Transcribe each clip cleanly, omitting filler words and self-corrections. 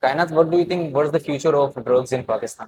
Kainat, what do you think? What's the future of drugs in Pakistan?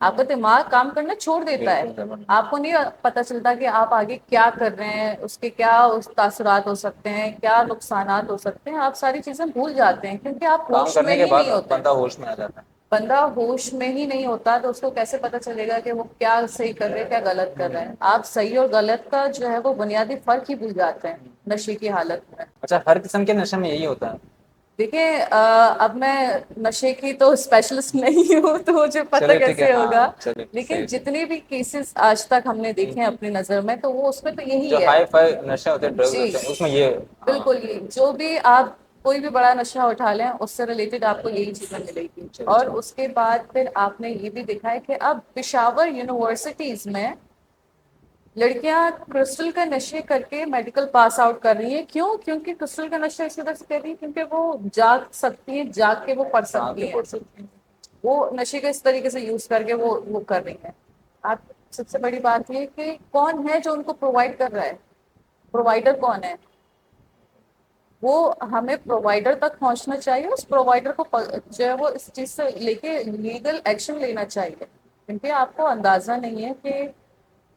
آپ کا دماغ کام کرنا چھوڑ دیتا ہے. بالکل. آپ کو نہیں پتہ چلتا کہ آپ آگے کیا کر رہے ہیں, اس کے کیا تاثرات ہو سکتے ہیں, کیا نقصانات ہو سکتے ہیں. آپ ساری چیزیں بھول جاتے ہیں کیونکہ آپ کام ہوش میں کرنے کے ہی بعد نہیں ہوتے ہیں. بندہ ہوش میں آ جاتا ہے. بندہ ہوش میں ہی نہیں ہوتا تو اس کو کیسے پتا چلے گا کہ وہ کیا صحیح کر رہے ہیں کیا غلط کر رہے ہیں. آپ صحیح اور غلط کا جو ہے وہ بنیادی فرق ہی بھول جاتے ہیں نشے کی حالت میں. اچھا, ہر قسم کے نشے میں یہی ہوتا ہے؟ دیکھیں اب میں نشے کی تو اسپیشلسٹ نہیں ہوں تو مجھے پتہ چلے ٹھیک ہے, کیسے ہاں ہوگا, چلے لیکن صحیح. جتنے بھی کیسز آج تک ہم نے دیکھے ہیں اپنی نظر میں تو وہ اس میں تو جو یہی ہے. ہائی فائی نشے ہوتے ہیں, ڈرگز جی ہوتے ہیں, اس میں یہ ہاں. بالکل, یہ جو بھی آپ کوئی بھی بڑا نشہ اٹھا لیں اس سے ریلیٹڈ آپ کو یہی چیزیں ملے گی. چلے اور چلے. اس کے بعد پھر آپ نے یہ بھی دیکھا ہے کہ اب پشاور یونیورسٹیز میں لڑکیاں کرسٹل کا نشے کر کے میڈیکل پاس آؤٹ کر رہی ہیں. کیوں؟ کیونکہ کرسٹل کا نشہ اس وجہ سے کر رہی ہے کیونکہ وہ جاگ سکتی ہیں, جاگ کے وہ پڑھ کہاں کے سکتی ہیں. پڑھ سکتے ہیں. وہ نشے کا اس طریقے سے یوز کر کے وہ کر رہی ہیں. آپ سب سے بڑی بات یہ کہ کون ہے جو ان کو پرووائڈ کر رہا ہے, پرووائڈر کون ہے. وہ ہمیں پرووائڈر تک پہنچنا چاہیے, اس پرووائڈر کو جو ہے وہ اس چیز سے لے کے لیگل ایکشن لینا چاہیے. کیونکہ آپ کو اندازہ نہیں ہے کہ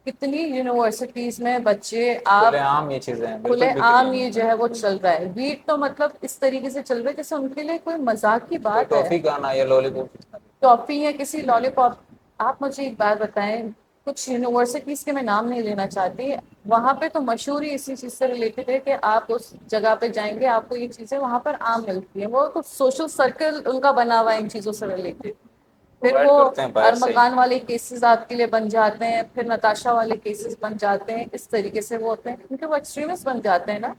کتنی یونیورسٹیز میں بچے آپ کھلے عام یہ چیزیں ہیں, بالکل کھلے بک رہی عام ہیں. یہ جو ہے وہ چل رہا ہے. ویٹ تو مطلب اس طریقے سے چل رہا ہے جیسے ان کے لیے کوئی مذاق کی کوئی بات ہے. ٹافی کھانا یا لولی پاپ. ٹافی یا کسی لالی پاپ. آپ مجھے ایک بات بتائیں, کچھ یونیورسٹیز کے میں نام نہیں لینا چاہتی, وہاں پہ تو مشہور ہی اسی چیز سے ریلیٹڈ ہے کہ آپ اس جگہ پہ جائیں گے آپ کو یہ چیزیں وہاں پر عام ملتی ہیں. وہ تو سوشل سرکل ان کا بنا ہوا ہے ان چیزوں سے ریلیٹڈ. پھر پرووائڈ وہ کرتے ہیں باہر سے ہی. ارمغان والے کیسز آپ کے لیے بن جاتے ہیں, پھر نتاشا والے کیسز بن جاتے ہیں. اس طریقے سے وہ ہوتے ہیں کیونکہ وہ ایکسٹریمسٹ بن جاتے ہیں نا.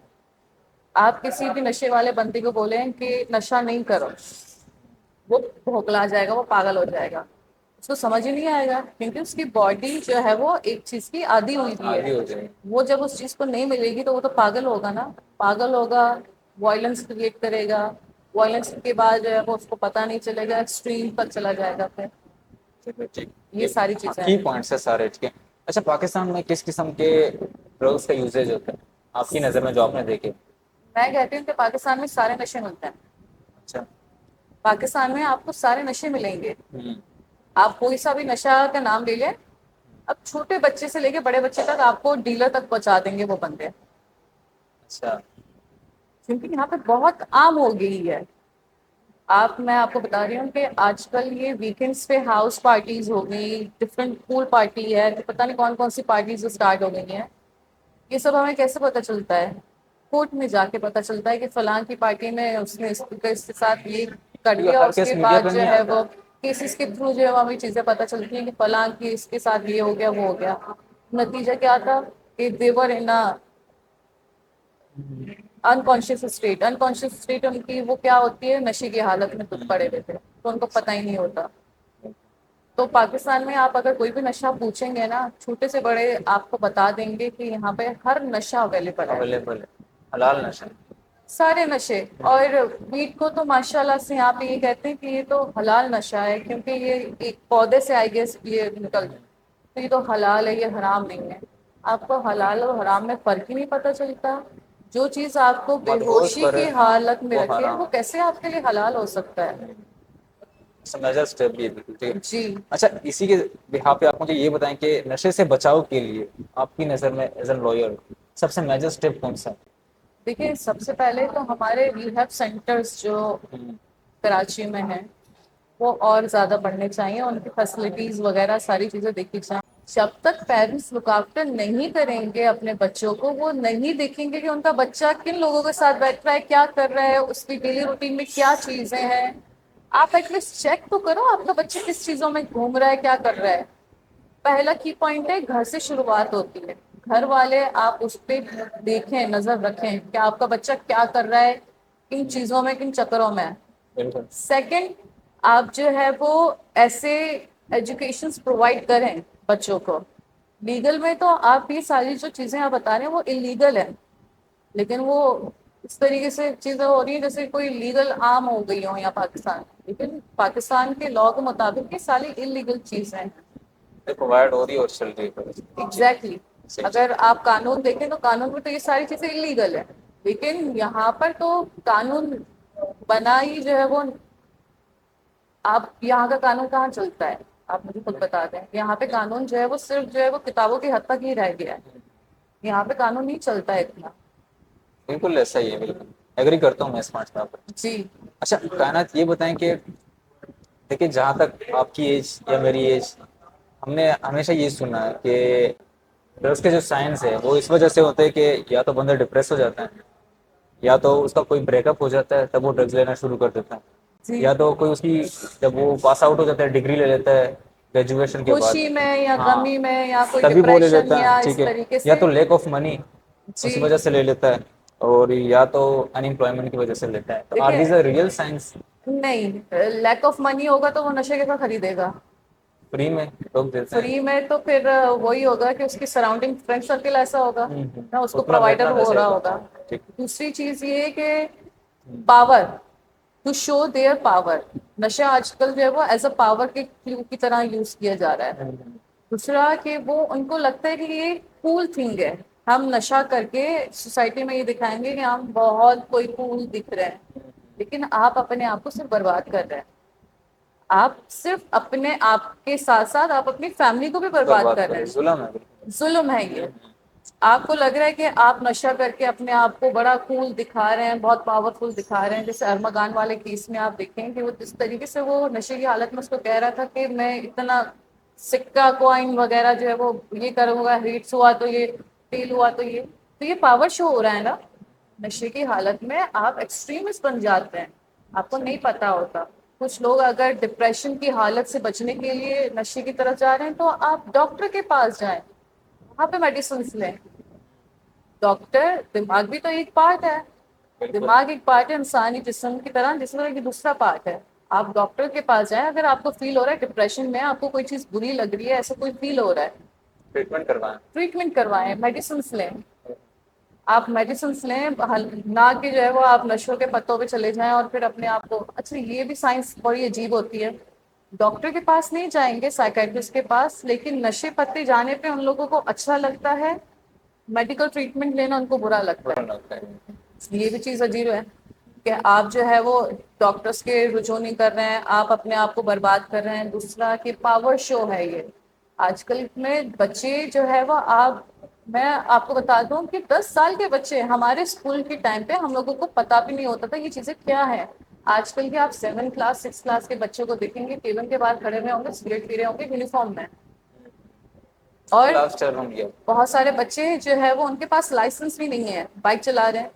آپ کسی بھی نشے والے بندے کو بولیں کہ نشہ نہیں کرو, وہ بھوکلا جائے گا, وہ پاگل ہو جائے گا, اس کو سمجھ ہی نہیں آئے گا کیونکہ اس کی باڈی جو ہے وہ ایک چیز کی عادی ہوئی بھی عادی ہے. ہو جائے. وہ جب اس چیز کو نہیں ملے گی تو وہ تو پاگل ہوگا نا. پاگل ہوگا, وائلنس کریٹ کرے گا, وائلنس کے بعد جو ہے وہ اس کو پتہ نہیں چلے گا, ایکسٹریم پر چلا جائے گا. پھر ٹھیک, یہ ساری چیزیں کی ہیں. پوائنٹس ہے سارے ٹھیک ہے. اچھا, پاکستان میں کس قسم کے ڈرگس کا یوزیج ہوتا ہے آپ کی نظر میں جو آپ نے دیکھے؟ میں کہتی ہوں کہ پاکستان میں سارے نشے ملتے ہیں. اچھا. پاکستان میں آپ کو سارے نشے ملیں گے. ہوں. آپ کوئی سا بھی نشہ کا نام لے لیں, اب چھوٹے بچے سے لے کے بڑے بچے تک آپ کو ڈیلر تک پہنچا دیں گے وہ بندے. اچھا. کیونکہ یہاں پہ بہت عام ہو گئی ہے. میں آپ کو بتا رہی ہوں کہ آج کل یہ ویکینڈس پہ ہاؤس پارٹیز ہو گئی, ڈفرینٹ پول پارٹی ہے, تو پتہ نہیں کون کون سی پارٹیز اسٹارٹ ہو گئی ہیں. یہ سب ہمیں کیسے پتہ چلتا ہے؟ کورٹ میں جا کے پتہ چلتا ہے کہ فلاں کی پارٹی میں اس نے اس کے ساتھ یہ کر یہ دیا. ہر اس کیس کے میڈیا پہ بعد جو نہیں ہے آتا. وہ کیسز کے تھرو جو ہے ہمیں چیزیں پتہ چلتی ہیں کہ فلاں کی اس کے ساتھ یہ ہو گیا وہ ہو گیا. نتیجہ کیا تھا کہ دیور ان انکانشیس اسٹیٹ. انکانشیس اسٹیٹ ان کی وہ کیا ہوتی ہے, نشے کی حالت میں کچھ پڑے ہوئے تھے تو ان کو پتہ ہی نہیں ہوتا. تو پاکستان میں آپ اگر کوئی بھی نشہ پوچھیں گے نا, چھوٹے سے بڑے آپ کو بتا دیں گے کہ یہاں پہ ہر نشہ اویلیبل ہے, حلال نشہ. سارے نشے. اور ویٹ کو تو ماشاء اللہ سے یہاں پہ یہ کہتے ہیں کہ یہ تو حلال نشہ ہے کیونکہ یہ ایک پودے سے آئی گیس یہ نکل, تو یہ تو حلال ہے, یہ حرام نہیں ہے. آپ کو حلال اور حرام میں فرق ہی نہیں پتہ چلتا. جو چیز آپ کو بے مدہوش ہوشی کرے کی حالت میں وہ رکھے وہ حرام. کیسے آپ کے لیے حلال ہو سکتا ہے؟ میجر اسٹیپ بھی ہے, ٹھیک ہے. جی. اچھا, اسی کے بہاف پہ آپ مجھے یہ بتائیں کہ نشے سے بچاؤ کے لیے آپ کی نظر میں ایز این لائر سب سے میجر اسٹیپ کون سا ہے؟ دیکھیے, سب سے پہلے تو ہمارے ریہیب سینٹرز جو کراچی میں ہیں وہ اور زیادہ بڑھنے چاہیے. ان کی فیسلٹیز وغیرہ ساری چیزیں دیکھی جائیں. جب تک پیرنٹس لک آفٹر نہیں کریں گے اپنے بچوں کو, وہ نہیں دیکھیں گے کہ ان کا بچہ کن لوگوں کے ساتھ بیٹھ رہا ہے, کیا کر رہا ہے, اس کی ڈیلی روٹین میں کیا چیزیں ہیں. آپ ایٹ لیسٹ چیک تو کرو آپ کا بچہ کس چیزوں میں گھوم رہا ہے, کیا کر رہا ہے. پہلا کی پوائنٹ ہے, گھر سے شروعات ہوتی ہے. گھر والے آپ اس پہ دیکھیں, نظر رکھیں کہ آپ کا بچہ کیا کر رہا ہے, کن چیزوں میں, کن چکروں میں. بالکل. سیکنڈ, آپ جو ہے وہ ایسے ایجوکیشنس پرووائڈ کریں بچوں کو. لیگل میں تو آپ یہ ساری جو چیزیں آپ بتا رہے ہیں وہ انلیگل ہے, لیکن وہ اس طریقے سے چیزیں ہو رہی ہیں جیسے کوئی لیگل عام ہو گئی ہو یہاں پاکستان. لیکن پاکستان کے لاء کے مطابق یہ ساری انلیگل چیزیں ہیں. پرووائڈ ہو رہی ہے اور چل رہی ہے. ایگزیکٹلی. صحیح. اگر آپ قانون دیکھیں تو قانون میں تو یہ ساری چیزیں انلیگل ہے, لیکن یہاں پر تو قانون بنا ہی جو ہے وہ, آپ یہاں کا قانون کہاں چلتا ہے. آپ مجھے خود بتا دیں. یہاں پہ قانون جو ہے وہ صرف جو ہے وہ کتابوں کی حد تک ہی رہ گیا ہے. یہاں پہ قانون نہیں چلتا ہے اتنا. بالکل ایسا ہی ہے، بالکل ایگری کرتا ہوں میں اسمارٹ صاحب پر. جی اچھا کائنات یہ بتائیں کہ دیکھیں جہاں تک آپ کی ایج یا میری ایج، ہم نے ہمیشہ یہ سنا ہے کہ ڈرگس کے جو سائنس ہے وہ اس وجہ سے ہوتے ہیں کہ یا تو بندہ ڈپریس ہو جاتا ہے، یا تو اس کا کوئی بریک اپ ہو جاتا ہے تب وہ ڈرگس لینا شروع کر دیتا ہے، جی. یا تو کوئی اس کی جب وہ پاس آؤٹ ہو جاتا ہے ڈگری لے لیتا ہے گریجویشن کے بعد، خوشی میں یا ہاں غمی میں یا کوئی تبھی وہ لے ڈپریشن لیتا ہے، یا اس ٹھیک ہے، طریقے یا سے. تو لیک آف منی جی اسی وجہ سے لے لیتا ہے، اور یا تو ان امپلائمنٹ کی وجہ سے لیتا ہے. تو آر دیز اے دیکھیے ریئل سائنس؟ نہیں، لیک آف منی ہوگا تو وہ نشے کے ساتھ خریدے گا. فری میں لوگ دیتے ہیں. فری میں تو پھر وہی ہوگا کہ اس کی سراؤنڈنگ فرینڈ سرکل ایسا ہوگا نہ اس کو اتنا پرووائڈر بیٹھنا ہو ویسے رہا ہوگا، ہوگا. ہاں ٹھیک. دوسری چیز یہ ہے کہ power to show their power. نشہ آج کل جو ہے وہ ایز اے پاور کی طرح یوز کیا جا رہا ہے. دوسرا کہ وہ ان کو لگتا ہے کہ یہ کول تھنگ ہے، ہم نشہ کر کے سوسائٹی میں یہ دکھائیں گے کہ ہم بہت کوئی کول دکھ رہے ہیں. لیکن آپ اپنے آپ کو صرف برباد کر رہے ہیں. آپ صرف اپنے آپ کے ساتھ ساتھ آپ اپنی فیملی کو بھی برباد کر رہے کرے ہیں. ظلم ہے بالکل. ظلم ہے یہ. آپ کو لگ رہا ہے کہ آپ نشہ کر کے اپنے آپ کو بڑا کول دکھا رہے ہیں، بہت پاورفل دکھا رہے ہیں. جیسے ارمغان والے کیس میں آپ دیکھیں کہ وہ جس طریقے سے وہ نشے کی حالت میں اس کو کہہ رہا تھا کہ میں اتنا سکہ کوائن وغیرہ جو ہے وہ یہ کروں گا، ہیٹس ہوا تو یہ، فیل ہوا تو یہ پاور شو ہو رہا ہے نا. نشے کی حالت میں آپ ایکسٹریمسٹ بن جاتے ہیں، آپ کو نہیں پتا ہوتا. کچھ لوگ اگر ڈپریشن کی حالت سے بچنے کے لیے نشے کی طرف جا رہے ہیں تو آپ ڈاکٹر کے پاس جائیں، وہاں پہ میڈیسنس لیں. ڈاکٹر دماغ بھی تو ایک پارٹ ہے. بالکل دماغ ایک پارٹ ہے انسانی جسم کی طرح، جس میں دوسرا پارٹ ہے. آپ ڈاکٹر کے پاس جائیں اگر آپ کو فیل ہو رہا ہے ڈپریشن میں، آپ کو کوئی چیز بری لگ رہی ہے، ایسا کوئی فیل ہو رہا ہے، ٹریٹمنٹ کروائیں. ٹریٹمنٹ کروائیں، میڈیسنس لیں. آپ میڈیسنس لیں، نہ کہ جو ہے وہ آپ نشوں کے پتوں پہ چلے جائیں اور پھر اپنے آپ کو. اچھا یہ بھی سائنس بڑی عجیب ہوتی ہے. ڈاکٹر کے پاس نہیں جائیں گے، سائیکٹرسٹ کے پاس، لیکن نشے پتے جانے پہ ان لوگوں کو اچھا لگتا ہے، میڈیکل ٹریٹمنٹ لینا ان کو برا لگتا ہے. یہ بھی چیز عجیب ہے کہ آپ جو ہے وہ ڈاکٹرس کے رجوع نہیں کر رہے ہیں، آپ اپنے آپ کو برباد کر رہے ہیں. دوسرا کہ پاور شو ہے یہ آج کل میں. بچے جو ہے وہ میں آپ کو بتا دوں کہ 10 سال کے بچے ہمارے اسکول کے ٹائم پہ ہم لوگوں کو پتا بھی نہیں ہوتا تھا یہ چیزیں کیا ہے. آج کل کے آپ 7 کلاس 6 کلاس کے بچوں کو دیکھیں گے ٹیبل کے باہر کھڑے ہوئے ہوں گے، سگریٹ پی رہے ہوں گے یونیفارم میں. اور لاسٹ ٹرم گیا. بہت سارے بچے جو ہے وہ ان کے پاس لائسنس بھی نہیں ہے، بائک چلا رہے ہیں.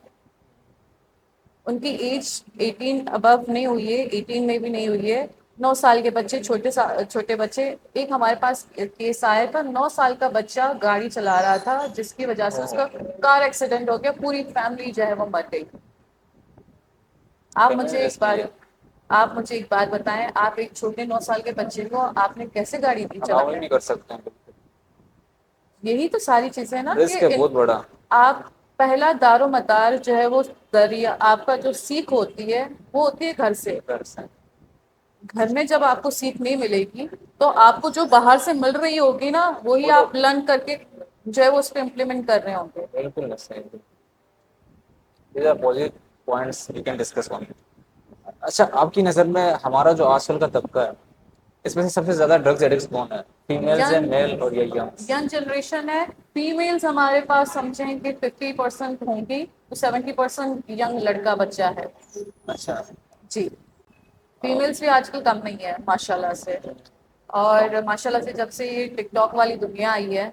ان کی ایج 18 ابو نہیں ہوئی ہے، 18 میں بھی نہیں ہوئی ہے. 9 سال کے بچے، چھوٹے بچے. ایک ہمارے پاس کیس آیا تھا، 9 سال کا بچہ گاڑی چلا رہا تھا جس کی وجہ سے اس کا کار ایکسیڈنٹ ہو گیا، پوری فیملی جو ہے وہ مر گئی. آپ مجھے ایک بات بتائیں، آپ ایک چھوٹے 9 سال کے بچے کو آپ نے کیسے گاڑی دی الاؤ ہی چلانے؟ نہیں کر سکتے ہیں. یہی تو ساری چیزیں نا رسک ہے کہ بہت بڑا. آپ پہلا دار و مدار جو ہے وہ دریا آپ کا جو سیکھ ہوتی ہے وہ ہوتی ہے گھر سے. گھر میں جب آپ کو سیکھ نہیں ملے گی تو آپ کو جو باہر سے مل رہی ہوگی نا وہی آپ لرن کر کے جو ہے وہ اس پہ امپلیمنٹ کر رہے ہوں گے. بالکل صحیح. these are positive points we can discuss on. اچھا آپ کی نظر میں ہمارا جو آج کل کا طبقہ ہے اس میں سے سب سے زیادہ ڈرگز ایڈکٹس کون ہے؟ فیمیلز ہیں، میل اور یا ینگس؟ ینگ جنریشن ہے. فیمیلز ہمارے پاس سمجھیں کہ 50% ہوں گی تو 70% ینگ لڑکا بچہ ہے. اچھا جی فیمیلس بھی آج کل کم نہیں ہے ماشاء اللہ سے. اور ماشاء اللہ سے جب سے یہ ٹک ٹاک والی دنیا آئی ہے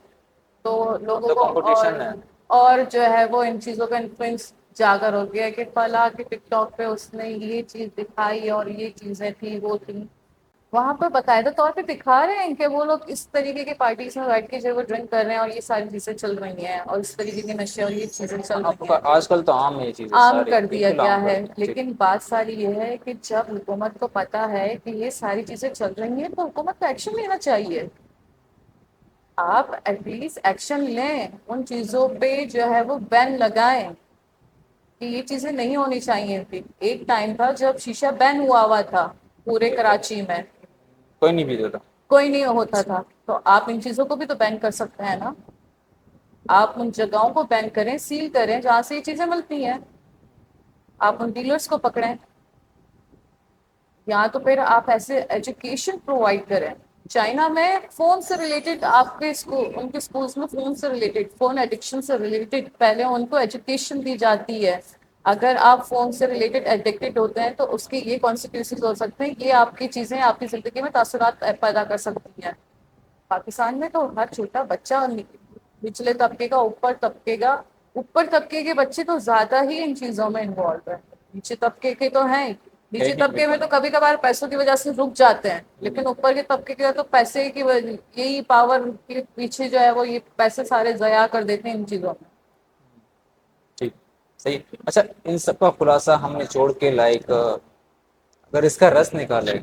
تو لوگوں تو کو کمپٹیشن ہے. اور جو ہے وہ ان چیزوں کا انفلوئنس جاگر ہو گیا کہ فلاں کہ ٹک ٹاک پہ اس نے یہ چیز دکھائی اور یہ چیزیں تھی وہ تھی. وہاں پہ باقاعدہ طور پہ دکھا رہے ہیں کہ وہ لوگ اس طریقے کے پارٹیز میں بیٹھ کے جو وہ ڈرنک کر رہے ہیں اور یہ ساری چیزیں چل رہی ہیں اور اس طریقے کے نشے اور یہ چیزیں چل رہی ہیں. آج کل تو عام ہے یہ چیزیں، عام ساری کر دیا بالکل گیا عام کر ہے. دیا. جی لیکن بات ساری یہ ہے کہ جب حکومت کو پتا ہے کہ یہ ساری چیزیں چل رہی ہیں تو حکومت کو ایکشن لینا چاہیے. آپ ایٹ لیسٹ ایکشن لیں، ان چیزوں پہ جو ہے وہ بین لگائیں کہ یہ چیزیں نہیں ہونی چاہیے تھی. ایک ٹائم تھا جب شیشہ بین ہوا تھا پورے کراچی میں، کوئی نہیں بھی دیتا. کوئی نہیں ہوتا تھا. تو آپ ان چیزوں کو بھی تو بین کر سکتے ہیں نا. آپ ان جگہوں کو بین کریں، سیل کریں جہاں سے یہ چیزیں ملتی ہیں. آپ ان ڈیلرس کو پکڑیں یا تو پھر آپ ایسے ایجوکیشن پرووائڈ کریں چائنا میں فون سے ریلیٹڈ آپ کے ان کے اسکولس میں فون سے ریلیٹڈ، فون ایڈکشن سے ریلیٹڈ پہلے ان کو ایجوکیشن دی جاتی ہے. اگر آپ فون سے ریلیٹڈ ایڈکٹڈ ہوتے ہیں تو اس کے یہ کانسیکوینسز ہو سکتے ہیں، یہ آپ کی چیزیں آپ کی زندگی میں تاثرات پیدا کر سکتی ہیں. پاکستان میں تو ہر چھوٹا بچہ، نچلے طبقے کا، اوپر طبقے کے بچے تو زیادہ ہی ان چیزوں میں انوالو ہیں. نیچے طبقے کے تو ہیں، ہے نیچے ہی طبقے میں بالکل. تو کبھی کبھار پیسوں کی وجہ سے رک جاتے ہیں، لیکن اوپر کے طبقے کے تو پیسے کی یہی پاور کے پیچھے جو ہے وہ یہ پیسے سارے ضائع کر دیتے ہیں ان چیزوں میں. ٹھیک، صحیح. اچھا، ان سب کا خلاصہ ہم نے چھوڑ کے لائک اگر اس کا رس نکالے،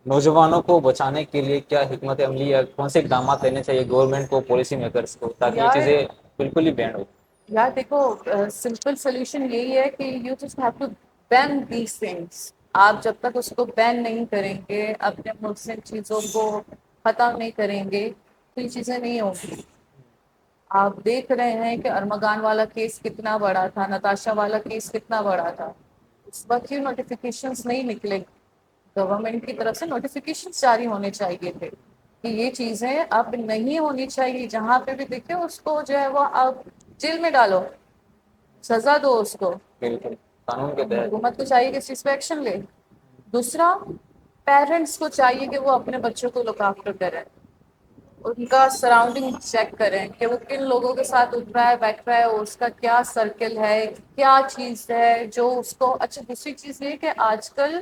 نوجوانوں کو بچانے کے لیے کیا حکمت عملی یا کون سے اقدامات لینے چاہیے گورنمنٹ کو، پالیسی میکرز کو، تاکہ یہ یار چیزیں بالکل ہی بینڈ ہو؟ یار دیکھو، سمپل سولوشن یہی ہے کہ you just have to ban these things. آپ جب تک اس کو بین نہیں کریں گے، اپنے ملک سے چیزوں کو ختم نہیں کریں گے تو یہ چیزیں نہیں ہوں گی. آپ دیکھ رہے ہیں کہ ارمغان والا کیس کتنا بڑا تھا، نتاشا والا کیس کتنا بڑا تھا. اس وقت یہ نوٹیفیکیشنز نہیں نکلے. گورنمنٹ کی طرف سے نوٹیفیکیشنز جاری ہونے چاہیے تھے کہ یہ چیزیں اب نہیں ہونی چاہیے. جہاں پہ بھی دیکھے اس کو جو ہے وہ اب جیل میں ڈالو، سزا دو اس کو. بالکل قانون کے تحت. حکومت کو چاہیے کہ اس چیز پہ ایکشن لے. دوسرا، پیرنٹس کو چاہیے کہ وہ اپنے بچوں کو لک آفٹر کریں، ان کا سراؤنڈنگ چیک کریں کہ وہ کن لوگوں کے ساتھ اٹھ رہا ہے بیٹھ رہا ہے، اور اس کا کیا سرکل ہے، کیا چیز ہے جو اس کو. اچھا، دوسری چیز یہ کہ آج کل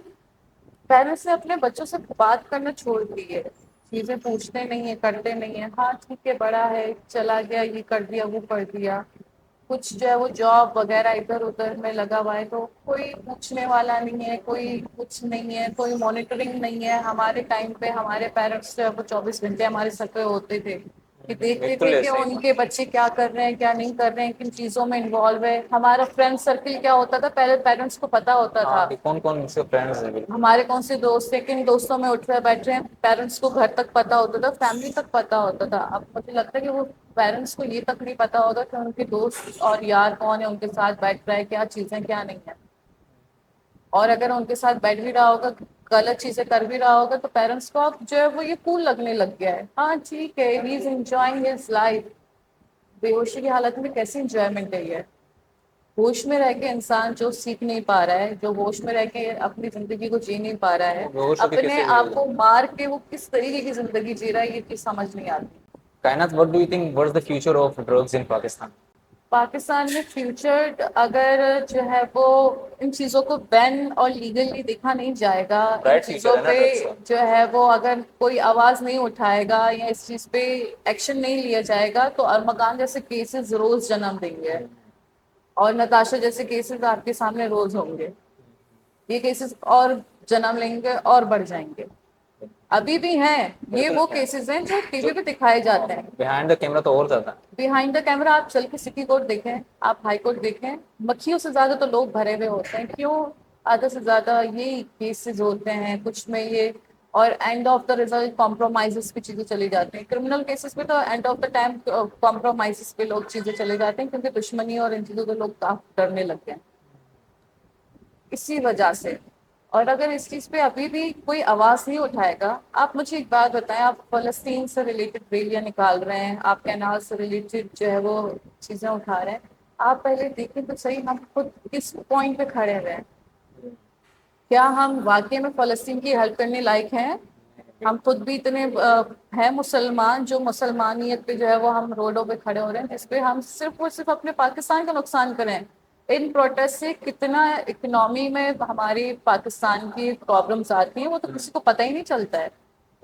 پیرنٹس نے اپنے بچوں سے بات کرنا چھوڑ دی ہے. چیزیں پوچھتے نہیں ہیں، کرتے نہیں ہیں. ہاں ٹھیک ہے، بڑا ہے، چلا گیا، یہ کر دیا، وہ کر دیا. کچھ جو ہے وہ جاب وغیرہ ادھر ادھر میں لگا ہوا ہے تو کوئی پوچھنے والا نہیں ہے، کوئی کچھ نہیں ہے، کوئی مانیٹرنگ نہیں ہے. ہمارے ٹائم پہ ہمارے پیرنٹس جو ہے وہ 24 گھنٹے ہمارے سر پہ ہوتے تھے کہ دیکھتے تھے بالکل کہ صحیح ان بات. کے بچے کیا کر رہے ہیں، کیا نہیں کر رہے ہیں، کن چیزوں میں انوالو ہے. ہمارا فرینڈ سرکل کیا ہوتا تھا پہلے پیرنٹس کو پتا ہوتا ہاں تھا. کہ کون کون سے فرینڈز ہیں. بالکل. ہمارے کون سے دوست ہیں، کن دوستوں میں اٹھ رہے بیٹھ رہے ہیں، پیرنٹس کو گھر تک پتا ہوتا تھا، فیملی تک پتا ہوتا تھا. اب مجھے لگتا ہے کہ وہ پیرنٹس کو یہ تک نہیں پتا ہوگا کہ ان کے دوست اور یار کون ہے، ان کے ساتھ بیٹھ رہا ہے، کیا چیزیں کیا نہیں ہے. اور اگر ان کے ساتھ بیٹھ بھی رہا ہوگا، غلط چیزیں کر بھی رہا ہوگا، تو پیرنٹس کو اب جو ہے وہ یہ کول لگنے لگ گیا ہے. ہاں ٹھیک ہے، ہی از انجوائنگ ہز لائف. بے ہوشی کی حالت میں کیسی انجوائمنٹ ہے یہ؟ ہوش میں رہ کے انسان جو سیکھ نہیں پا رہا ہے، جو ہوش میں رہ کے اپنی زندگی کو جی نہیں پا رہا ہے، وہ بے ہوش ہو کے اپنے کیسے جیے آپ گا؟ کو مار کے وہ کس طریقے کی زندگی جی رہا ہے، یہ چیز سمجھ نہیں آتی. کائنات، what do you think what is the future of drugs in Pakistan? Pakistan میں فیوچر اگر جو ہے وہ ان چیزوں کو بین اور لیگلی دیکھا نہیں جائے گا، ان برائٹ فیوچر چیزوں ہے نا پہ ڈرگس کا. جو ہے وہ اگر کوئی آواز نہیں اٹھائے گا یا اس چیز پہ ایکشن نہیں لیا جائے گا، تو ارمغان جیسے کیسز روز جنم دیں گے اور نتاشا جیسے کیسز آپ کے سامنے روز ہوں گے. یہ کیسز اور جنم لیں گے اور بڑھ جائیں گے. ابھی بھی ہیں یہ بالکل وہ ہے. کیسز ہیں جو ٹی جو وی پہ دکھائے جاتے ہیں. بیہائنڈ دا کیمرہ تو اور زیادہ. بیہائنڈ دا کیمرہ آپ چل کے سٹی کورٹ دیکھیں، آپ ہائی کورٹ دیکھیں، مکھیوں سے زیادہ تو لوگ بھرے ہوئے ہوتے ہیں. کیوں؟ آدھے سے زیادہ یہ کیسز ہوتے ہیں، کچھ میں یہ، اور and of the result compromises پہ چیزیں چلی جاتی ہیں. کرمنل کیسز پہ تو and of the time compromises پہ لوگ چیزیں چلے جاتے ہیں، کیونکہ دشمنی اور ان چیزوں کو لوگ کافی ڈرنے لگ گئے ہیں اسی وجہ سے. اور اگر اس چیز پہ ابھی بھی کوئی آواز نہیں اٹھائے گا. آپ مجھے ایک بات بتائیں، آپ فلسطین سے ریلیٹڈ ریلیاں نکال رہے ہیں، آپ کینال سے ریلیٹڈ جو ہے وہ چیزیں اٹھا رہے ہیں. آپ پہلے دیکھیں تو صحیح، ہم خود کس پوائنٹ پہ کھڑے ہوئے ہیں. کیا ہم واقعی میں فلسطین کی ہیلپ کرنے لائق ہیں؟ ہم خود بھی اتنے ہیں مسلمان جو مسلمانیت پہ جو ہے وہ ہم روڈوں پہ کھڑے ہو رہے ہیں، جس پہ ہم صرف اور صرف اپنے پاکستان کا نقصان کریں. ان پروٹیسٹ سے کتنا اکنامی میں ہماری پاکستان کی پرابلمس آتی ہیں وہ تو کسی کو پتہ ہی نہیں چلتا ہے.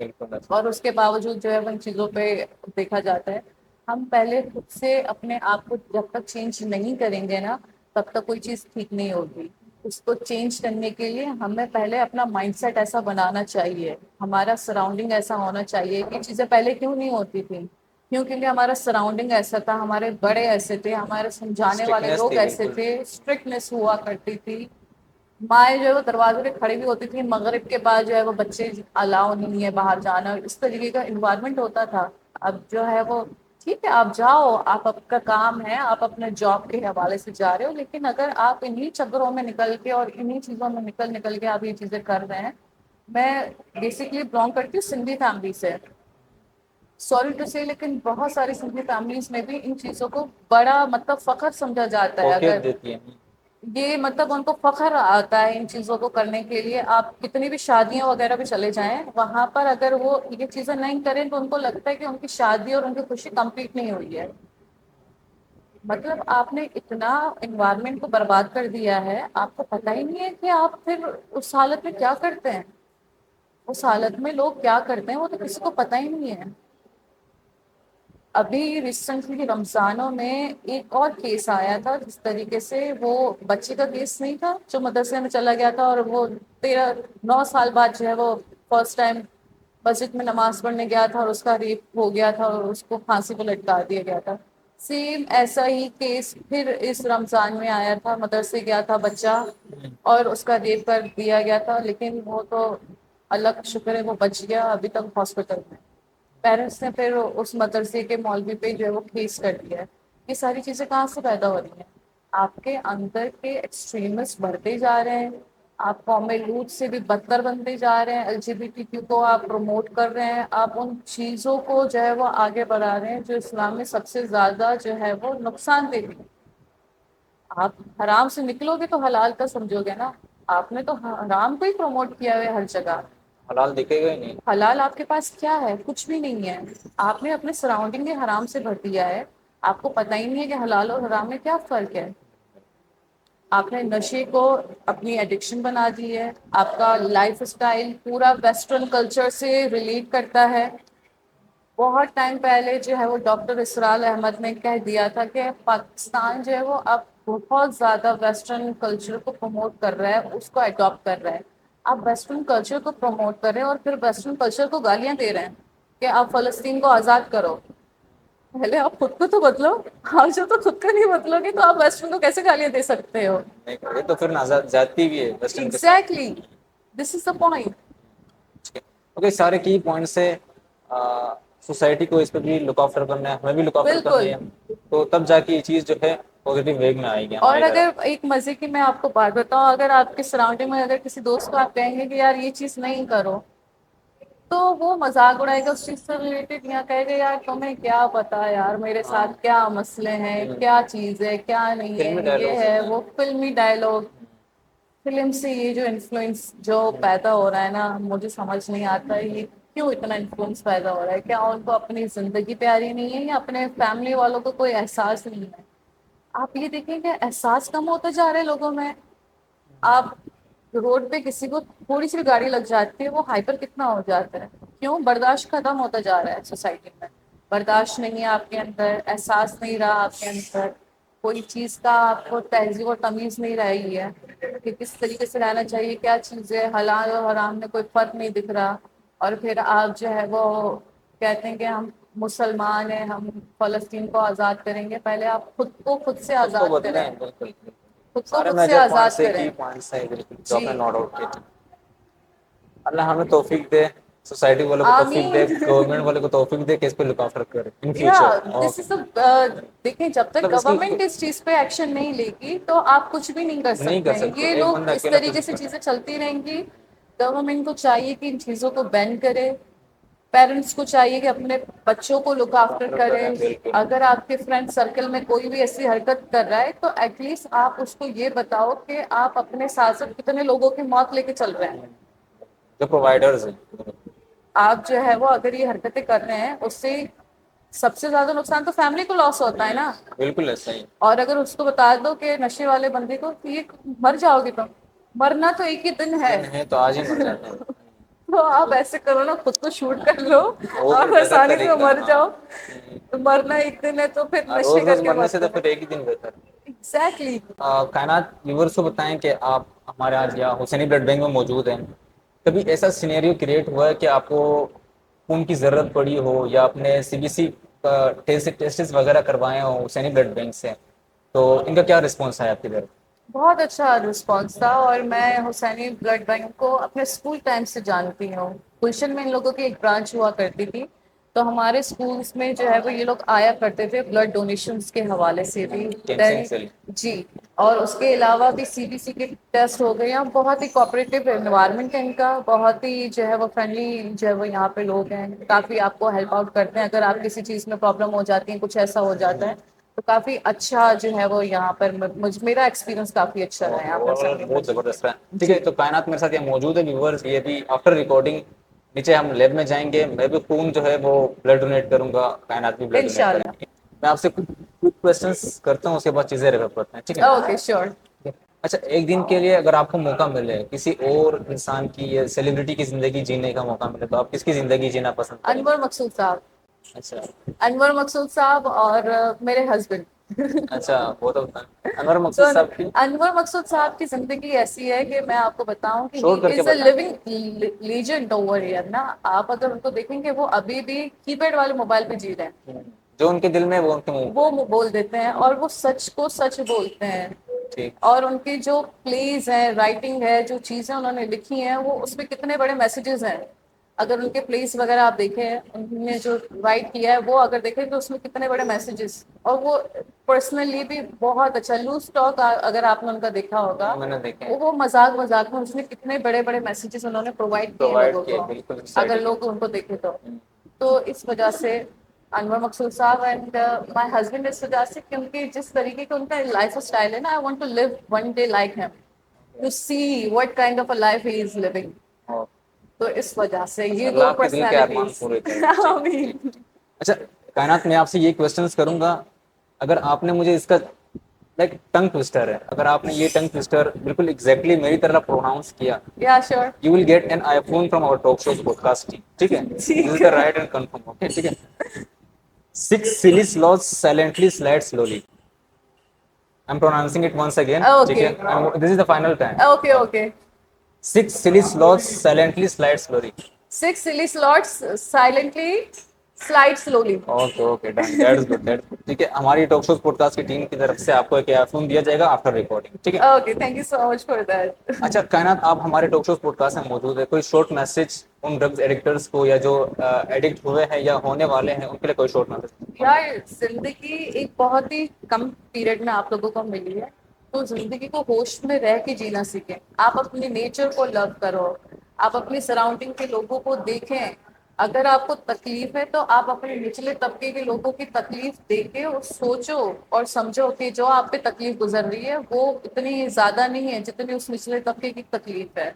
بالکل. اور اس کے باوجود جو ہے وہ ان چیزوں پہ دیکھا جاتا ہے. ہم پہلے خود سے اپنے آپ کو جب تک چینج نہیں کریں گے نا، تب تک کوئی چیز ٹھیک نہیں ہوگی. اس کو چینج کرنے کے لیے ہمیں پہلے اپنا مائنڈ سیٹ ایسا بنانا چاہیے، ہمارا سراؤنڈنگ ایسا ہونا چاہیے کہ چیزیں پہلے کیوں نہیں ہوتی تھیں. کیونکہ ہمارا سراؤنڈنگ ایسا تھا، ہمارے بڑے ایسے تھے، ہمارے سمجھانے والے اسٹرکٹنیس لوگ تھی ایسے بالکل. تھے، اسٹرکٹنیس ہوا کرتی تھی. مائیں جو ہے وہ دروازے پہ کھڑی بھی ہوتی تھی، مغرب کے بعد جو ہے وہ بچے الاؤ نہیں ہے باہر جانا، اس طریقے کا انوائرمنٹ ہوتا تھا. اب جو ہے وہ ٹھیک ہے، آپ جاؤ، آپ کا کام ہے، آپ اپنے جاب کے حوالے سے جا رہے ہو، لیکن اگر آپ انہی چکروں میں نکل کے اور انہی چیزوں میں نکل کے آپ یہ چیزیں کر رہے ہیں میں بیسکلی بلانگ کرتی ہوں سندھی فیملی سے. سوری ٹو سے لیکن بہت ساری سندھی فیملیز میں بھی ان چیزوں کو بڑا مطلب فخر سمجھا جاتا ہے. اگر فوقیت دیتی ہے. یہ مطلب ان کو فخر آتا ہے ان چیزوں کو کرنے کے لیے. آپ کتنی بھی شادیاں وغیرہ بھی چلے جائیں وہاں پر اگر وہ یہ چیزیں نہیں کریں تو ان کو لگتا ہے کہ ان کی شادی اور ان کی خوشی کمپلیٹ نہیں ہوئی ہے. مطلب آپ نے اتنا انوائرمنٹ کو برباد کر دیا ہے, آپ کو پتہ ہی نہیں ہے کہ آپ پھر اس حالت میں کیا کرتے ہیں. اس حالت میں لوگ کیا کرتے ہیں وہ تو کسی کو پتہ ہی نہیں ہے. ابھی ریسنٹلی رمضانوں میں ایک اور کیس آیا تھا جس طریقے سے, وہ بچے کا کیس نہیں تھا جو مدرسے میں چلا گیا تھا اور وہ 9 سال بعد جو ہے وہ فرسٹ ٹائم مسجد میں نماز پڑھنے گیا تھا اور اس کا ریپ ہو گیا تھا اور اس کو پھانسی پہ لٹکا دیا گیا تھا. سیم ایسا ہی کیس پھر اس رمضان میں آیا تھا. مدرسے گیا تھا بچہ اور اس کا ریپ کر دیا گیا تھا, لیکن وہ تو اللہ کا شکر ہے وہ بچ گیا, ابھی تک ہاسپٹل میں. پیرنٹس نے پھر اس مدرسے کے مولوی پہ جو ہے وہ کیس کر دیا ہے. یہ ساری چیزیں کہاں سے پیدا ہو رہی ہیں؟ آپ کے اندر کے ایکسٹریمسٹ بڑھتے جا رہے ہیں. آپ قوم لوط سے بھی بدتر بنتے جا رہے ہیں. LGBT کو آپ پروموٹ کر رہے ہیں. آپ ان چیزوں کو جو ہے وہ آگے بڑھا رہے ہیں جو اسلام میں سب سے زیادہ جو ہے وہ نقصان دہ ہے. آپ حرام سے نکلو گے تو حلال کا سمجھو گے نا. آپ نے تو حرام کو ہی پروموٹ کیا ہے ہر جگہ. حلال دکھے گا ہی نہیں. حلال آپ کے پاس کیا ہے؟ کچھ بھی نہیں ہے. آپ نے اپنے سراؤنڈنگ میں حرام سے بھر دیا ہے. آپ کو پتہ ہی نہیں ہے کہ حلال اور حرام میں کیا فرق ہے. آپ نے نشے کو اپنی ایڈکشن بنا دی ہے. آپ کا لائف اسٹائل پورا ویسٹرن کلچر سے ریلیٹ کرتا ہے. بہت ٹائم پہلے جو ہے وہ ڈاکٹر اسرار احمد نے کہہ دیا تھا کہ پاکستان جو ہے وہ اب بہت زیادہ ویسٹرن کلچر کو پروموٹ کر رہا ہے, اس کو اڈاپٹ کر رہا ہے. آپ ویسٹرن کلچر کو پروموٹ کر رہے ہیں اور پھر ویسٹرن کلچر کو گالیاں دے رہے ہیں کہ آپ فلسطین کو آزاد کرو. پہلے آپ خود کو تو بدلو. آپ جو تو خود کا نہیں بدلو گے تو آپ ویسٹرن کو کیسے گالیاں دے سکتے ہو؟ یہ تو پھر زیادتی بھی ہے ویسٹرن کے ساتھ. Exactly, this is the point. Okay, سارے کی پوائنٹس ہے. سوسائٹی کو اس پہ بھی لک آفٹر کرنا ہے, ہمیں بھی لک آفٹر کرنی بالکل. ہے, تو تب جا کے یہ چیز جو ہے پازیٹیو ویگ میں آئے گی اور ہماری اگر طرف. ایک مزے کی میں آپ کو بات بتاؤں, اگر آپ کے سراؤنڈنگ میں اگر کسی دوست کو آپ کہیں گے کہ یار یہ چیز نہیں کرو, تو وہ مذاق اڑائے گا اس چیز سے ریلیٹڈ. یا کہے گا یار تمہیں کیا پتا یار میرے ہاں, ساتھ کیا مسئلے ہیں, کیا چیز ہے کیا نہیں فلمی ہے. یہ ڈائلگس ہے ہوتے ہیں. وہ فلمی ڈائلاگ. فلم سے یہ جو انفلوئنس جو پیدا ہو رہا ہے نا, مجھے سمجھ نہیں آتا ہے یہ کیوں اتنا انفلوئنس پیدا ہو رہا ہے. کیا ان کو اپنی زندگی پیاری نہیں ہے یا اپنے فیملی والوں کو کوئی احساس نہیں ہے؟ آپ یہ دیکھیں کہ احساس کم ہوتا جا رہا ہے لوگوں میں. آپ روڈ پہ کسی کو تھوڑی سی بھی گاڑی لگ جاتی ہے وہ ہائپر کتنا ہو جاتا ہے. کیوں؟ برداشت ختم ہوتا جا رہا ہے سوسائٹی میں. برداشت نہیں ہے آپ کے اندر, احساس نہیں رہا آپ کے اندر, کوئی چیز کا آپ کو تہذیب و تمیز نہیں رہی ہے کہ کس طریقے سے رہنا چاہیے, کیا چیز ہے حلال اور حرام میں کوئی فرق نہیں دکھ رہا. اور پھر آپ جو ہے وہ کہتے ہیں کہ ہم مسلمان ہیں, ہم فلسطین کو آزاد کریں گے. پہلے آپ خود سے خود کو آزاد کریں, بدلیں. بالکل بالکل, خود کو سارے خود سے میجر آزاد پوائنٹس ہے, کریں. کی پوائنٹس ہے بالکل جو آپ جی نے نوٹ آؤٹ کیے. اللہ ہمیں توفیق دے, سوسائٹی والوں کو توفیق دے, آمین. گورنمنٹ والوں کو توفیق دے کہ اس پہ لک آفٹر کرے ان یا فیوچر. دس اوکے, از دیکھیں جب تک مطلب اس کی گورنمنٹ اس چیز پہ ایکشن نہیں لے گی تو آپ کچھ بھی نہیں کر نہیں سکتے کر ہیں. یہ ایک لوگ بندہ اس اکیلا کچھ طریقے نہیں سے کر چیزیں سکتا. چلتی رہیں گی. گورنمنٹ کو چاہیے کہ ان چیزوں کو بین کرے. پیرنٹس کو چاہیے کہ اپنے بچوں کو لک لک آفٹر آفٹر کریں. کریں بالکل. اگر آپ کے فرینڈ سرکل میں کوئی بھی ایسی حرکت کر رہا ہے تو ایٹ لیسٹ آپ اس کو یہ بتاؤ کہ آپ اپنے ساتھ ساتھ کتنے لوگوں کی موت لے کے چل رہے ہیں. جو پرووائڈرز ہیں. آپ جو ہے وہ اگر یہ حرکتیں کر رہے ہیں اس سے سب سے زیادہ نقصان تو فیملی کو لاس ہوتا ہے نا. بالکل ایسا ہی. اور اگر اس کو بتا دو کہ نشے والے بندے کو کہ یہ مر جاؤ گے تم, مرنا تو ایک ہی دن ہے. تو آج ہی مر جاتے ہیں. تو آپ ایسے کرو نا, خود کو شوٹ کر لو وہ اور پھر بہتر آسانی سے طریقہ. مر ہاں, جاؤ. تو مرنا ایک دن ہے تو پھر نشے روز کر روز کے مرنے مت سے تو کرو. پھر ایک ہی دن بہتر. ایگزیکٹلی. کائنات ویورز کو بتائیں کہ آپ ہمارے آج یہاں حسینی بلڈ بینک میں موجود ہیں. کبھی ایسا سینیریو کریٹ ہوا ہے کہ آپ کو خون کی ضرورت پڑی ہو یا اپنے CBC ٹیسٹ وغیرہ کروائے ہوں حسینی بلڈ بینک سے, تو ان کا کیا رسپانس ہے آپ کی طرف؟ بہت اچھا رسپانس تھا. اور میں حسینی بلڈ بینک کو اپنے اسکول ٹائم سے جانتی ہوں. گلشن میں ان لوگوں کی ایک برانچ ہوا کرتی تھی, تو ہمارے اسکولس میں جو ہے وہ یہ لوگ آیا کرتے تھے بلڈ ڈونیشنس کے حوالے سے بھی. کینسنگ سے. جی, اور اس کے علاوہ بھی CBC کے ٹیسٹ ہو گئے ہیں. بہت ہی کوآپریٹیو انوائرمنٹ ہے ان کا, بہت ہی جو ہے وہ فرینڈلی جو ہے وہ یہاں پہ لوگ ہیں, کافی آپ کو ہیلپ آؤٹ کرتے ہیں. اگر آپ کسی چیز میں پرابلم ہو جاتی ہے, کچھ ایسا ہو جاتا ہے, تو کافی اچھا جو ہے وہ یہاں پر میرا ایکسپیرینس کافی اچھا رہا ہے یہاں پر. بہت زبردست رہا. ٹھیک ہے, تو کائنات میرے ساتھ یہ موجود ہے ویورز, یہ بھی آفٹر ریکارڈنگ نیچے ہم لیب میں جائیں گے, میں بھی خون جو ہے وہ بلڈ ڈونیٹ کروں گا, کائنات بھی بلڈ ڈونیٹ کریں انشاءاللہ. گے. میں آپ سے کچھ کویسچنس کرتا ہوں, اس کے بعد چیزیں ریفر کرتے ہیں, ٹھیک ہے؟ Okay sure. اچھا, ایک دن کے لیے اگر آپ کو موقع ملے کسی اور انسان کی یا سیلیبریٹی کی زندگی جینے کا موقع ملے, تو آپ کس کی زندگی جینا پسند کریں گے؟ انور مقصود صاحب. اچھا انور مقصود صاحب اور میرے ہسبینڈ. اچھا, وہ تو انور تو مقصود صاحب کی انور مقصود صاحب کی زندگی ایسی ہے کہ میں آپ کو بتاؤں کہ شورٹ کر ہی کے از اے بتائیں. لیونگ لیجنڈ اوور ہیئر نا. آپ اگر ان کو دیکھیں گے وہ ابھی بھی کی پیڈ والے موبائل پہ جی رہے ہیں. جو ان کے دل میں وہ ان کے منہ پہ. وہ بول دیتے ہیں اور وہ سچ کو سچ بولتے ہیں. ٹھیک. اور ان کی جو پلیز ہیں, رائٹنگ ہے, جو چیزیں انہوں نے لکھی ہیں, وہ اس میں کتنے بڑے میسیجز ہیں. اگر ان کے پلیس وغیرہ آپ دیکھیں, انہوں نے جو رائٹ کیا ہے وہ اگر دیکھیں تو اس میں کتنے بڑے میسیجز. اور وہ پرسنلی بھی بہت اچھا. لوز ٹاک اگر آپ نے ان کا دیکھا ہوگا, میں نے دیکھے وہ مذاق مذاق میں اس میں کتنے بڑے بڑے میسیجز انہوں نے پرووائڈ کیے پرووائڈ لوگوں کیے, کو, بالکل اگر ایکسائٹنگ. لوگ ان کو دیکھیں تو اس وجہ سے انور مقصود صاحب اینڈ مائی ہسبینڈ اس وجہ سے, کیونکہ جس طریقے کا ان کا لائف اسٹائل ہے نا, I want to live one day like him, to see what kind of a life he is living. تو اس وجہ سے یہ اللہ دو آپ کے دل کے ارمان پرسنالٹیز. پورے کریں. ٹھیک. اچھا کائنات, میں آپ سے یہ کویسچنس کروں گا, اگر آپ نے مجھے اس کا لائک ٹنگ ٹوسٹر ہے, اگر آپ نے یہ ٹنگ ٹوسٹر بالکل ایگزیکٹلی میری طرح پروناؤنس کیا, یا sure. you will get an iPhone from our talk shows podcast team. ٹھیک ہے, this is the right and confirm. Okay, ٹھیک ہے. 6 silly sloths silently slide slowly. I'm pronouncing it once again. ٹھیک ہے, this is the final time. Okay okay. 6 silly sloths silently slide slowly. 6 silly slots silently slide slowly. Okay okay, done, that's good, that's good. ٹھیک ہے, ہماری talk shows pod cost کی team کی طرف سے آپ کو ایک ایئر فون دیا جائے گا آفٹر ریکارڈنگ, ٹھیک ہے؟ Okay, thank you so much for that. اچھا کائنات, آپ ہمارے ٹاک شوز پوڈ کاسٹ میں موجود ہے, کوئی شارٹ میسج ان ڈرگز ایڈکٹرس کو یا جو ایڈکٹ ہوئے ہیں یا ہونے والے ہیں ان کے لیے کوئی شارٹ میسج؟ یار زندگی ایک بہت ہی کم پیریڈ میں آپ لوگوں کو ملی ہے, تو زندگی کو ہوش میں رہ کے جینا سیکھیں. آپ اپنے نیچر کو لو کرو, آپ اپنی سراؤنڈنگ کے لوگوں کو دیکھیں. اگر آپ کو تکلیف ہے تو آپ اپنے نچلے طبقے کے لوگوں کی تکلیف دیکھیں اور سوچو اور سمجھو کہ جو آپ پہ تکلیف گزر رہی ہے وہ اتنی زیادہ نہیں ہے جتنی اس نچلے طبقے کی تکلیف ہے.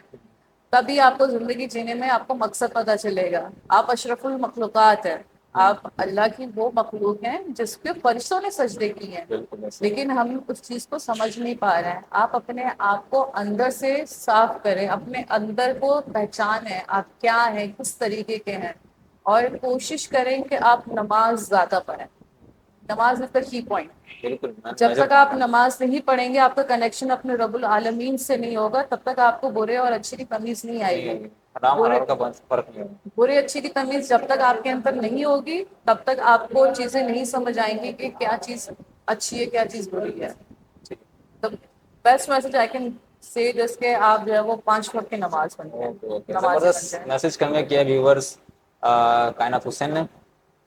تبھی آپ کو زندگی جینے میں آپ کو مقصد پتہ چلے گا. آپ اشرف المخلوقات ہیں, آپ اللہ کی وہ مخلوق ہیں جس کے فرشتوں نے سجدے کی ہیں, لیکن ہم اس چیز کو سمجھ نہیں پا رہے ہیں. آپ اپنے آپ کو اندر سے صاف کریں, اپنے اندر کو پہچانیں آپ کیا ہیں, کس طریقے کے ہیں, اور کوشش کریں کہ آپ نماز زیادہ پڑھیں. نماز از دا کی پوائنٹ. بالکل. جب تک آپ نماز نہیں پڑھیں گے, آپ کا کنیکشن اپنے رب العالمین سے نہیں ہوگا, تب تک آپ کو برے اور اچھے کی تمیز نہیں آئے گی. حرام حلال کا فرق نہیں ہے. برے اچھے کی تمیز جب تک آپ کے اندر نہیں ہوگی, تب تک آپ کو چیزیں نہیں سمجھ آئیں گی کہ کیا چیز اچھی ہے, کیا چیز بری ہے. تو best message I can say جس کے آپ جو ہے وہ 5 وقت کی نماز پڑھیں. زبردست میسج کنوے کیا ویورز کائنات حسین نے.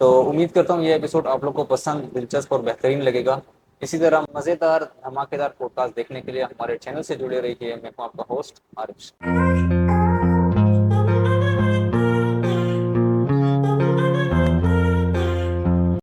تو امید کرتا ہوں یہ ایپیسوڈ آپ لوگ کو پسند, دلچسپ اور بہترین لگے گا. اسی طرح مزیدار دھماکے دار پوڈ کاسٹ دیکھنے کے لیے ہمارے چینل سے جڑے رہیے. میں ہوں آپ کا ہوسٹ عارف.